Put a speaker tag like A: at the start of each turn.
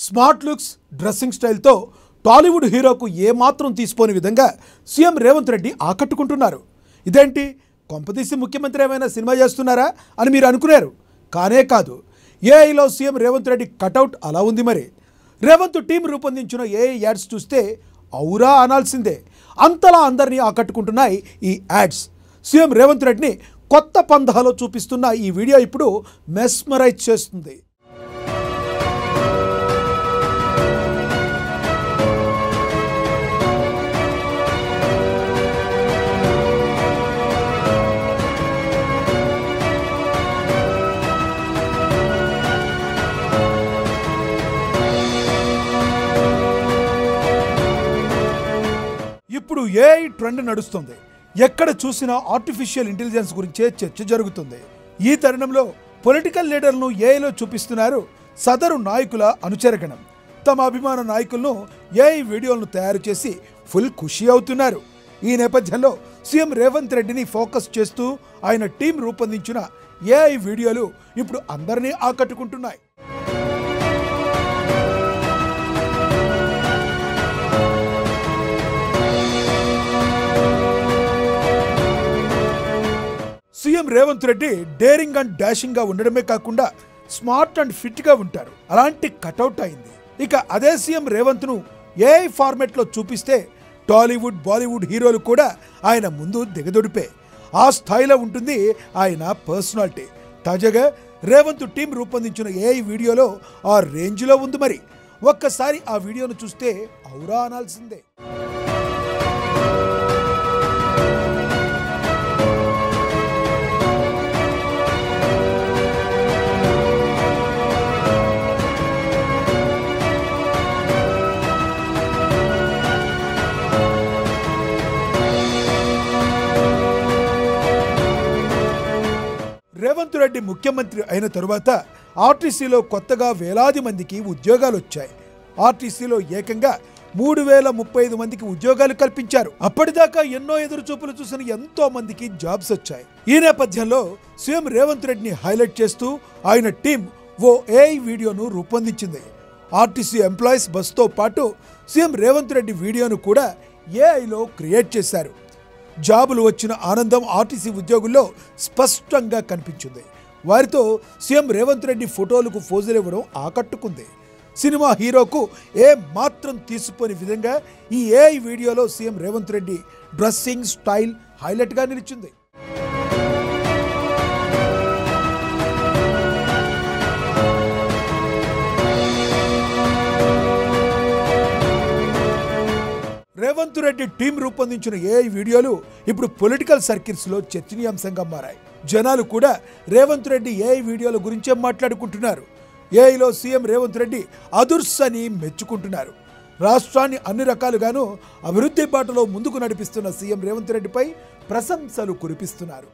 A: Smart looks, dressing స్టైల్తో Tollywood హీరోకు ఏమాత్రం తీసిపోని విధంగా CM Revanth Reddy ఆకట్టుకుంటున్నారు. ఇదేంటి, కొంపదీసి ముఖ్యమంత్రి ఏమైనా సినిమా చేస్తున్నారా అని మీరు అనుకున్నారు. కానే కాదు, ఏఐలో సీఎం రేవంత్ రెడ్డి కటౌట్ అలా ఉంది. మరి రేవంత్ టీం రూపొందించిన ఏఐ యాడ్స్ చూస్తే ఔరా అనాల్సిందే. అంతలా అందరినీ ఆకట్టుకుంటున్నాయి ఈ యాడ్స్. సీఎం రేవంత్ రెడ్డిని కొత్త పందాలో చూపిస్తున్న ఈ వీడియో ఇప్పుడు మెస్మరైజ్ చేస్తుంది. ఇప్పుడు ఏఐ ట్రెండ్ నడుస్తుంది. ఎక్కడ చూసినా ఆర్టిఫిషియల్ ఇంటెలిజెన్స్ గురించే చర్చ జరుగుతుంది. ఈ తరుణంలో పొలిటికల్ లీడర్లను ఏఐలో చూపిస్తున్నారు సదరు నాయకుల అనుచరగణం. తమ అభిమాన నాయకులను ఏఐ వీడియోలను తయారు చేసి ఫుల్ ఖుషి అవుతున్నారు. ఈ నేపథ్యంలో సీఎం రేవంత్ రెడ్డిని ఫోకస్ చేస్తూ ఆయన టీం రూపొందించిన ఏఐ వీడియోలు ఇప్పుడు అందరినీ ఆకట్టుకుంటున్నాయి. CM Revanth Reddy daring and dashing గా ఉండడమే కాకుండా స్మార్ట్ అండ్ ఫిట్ గా ఉంటారు. అలాంటి కటౌట్ అయింది. ఇక అదే సీఎం రేవంత్ ను ఏఐ ఫార్మెట్ లో చూపిస్తే టాలీవుడ్, బాలీవుడ్ హీరోలు కూడా ఆయన ముందు దిగదొడిపే. ఆ స్థాయిలో ఉంటుంది ఆయన పర్సనాలిటీ. తాజాగా రేవంత్ టీం రూపొందించిన ఏఐ వీడియోలో ఆ రేంజ్ లో ఉంది. మరి ఒక్కసారి ఆ వీడియోను చూస్తే ఔరా అనాల్సిందే. రేవంత్ రెడ్డి ముఖ్యమంత్రి అయిన తరువాత ఆర్టీసీలో కొత్తగా వేలాది మందికి ఉద్యోగాలు వచ్చాయి. ఆర్టీసీలో ఏకంగా 3035 మందికి ఉద్యోగాలు కల్పించారు. అప్పటిదాకా ఎన్నో ఎదురుచూపులు చూసిన ఎంతో మందికి జాబ్స్ వచ్చాయి. ఈ నేపథ్యంలో సీఎం రేవంత్ రెడ్డిని హైలైట్ చేస్తూ ఆయన టీం ఓ ఏఐ వీడియోను రూపొందించింది. ఆర్టీసీ ఎంప్లాయీస్ బస్తో పాటు సీఎం రేవంత్ రెడ్డి వీడియోను కూడా ఏఐలో క్రియేట్ చేశారు. జాబులు వచ్చిన ఆనందం ఆర్టీసీ ఉద్యోగుల్లో స్పష్టంగా కనిపించింది. వారితో సీఎం రేవంత్ రెడ్డి ఫోటోలకు ఫోజులు ఇవ్వడం ఆకట్టుకుంది. సినిమా హీరోకు ఏ మాత్రం తీసిపోని విధంగా ఈ ఏఐ వీడియోలో CM Revanth Reddy dressing style హైలైట్గా నిలిచింది. రేవంత్ రెడ్డి టీం రూపొందించిన ఏఐ వీడియోలు ఇప్పుడు పొలిటికల్ సర్కిల్స్లో చర్చనీయాంశంగా మారాయి. జనాలు కూడా రేవంత్ రెడ్డి ఏఐ వీడియోల గురించే మాట్లాడుకుంటున్నారు. ఏఐలో సీఎం రేవంత్ రెడ్డి అదుర్స్ అని మెచ్చుకుంటున్నారు. రాష్ట్రాన్ని అన్ని రకాలుగాను అభివృద్ధి బాటలో ముందుకు నడిపిస్తున్న సీఎం రేవంత్ రెడ్డిపై ప్రశంసలు కురిపిస్తున్నారు.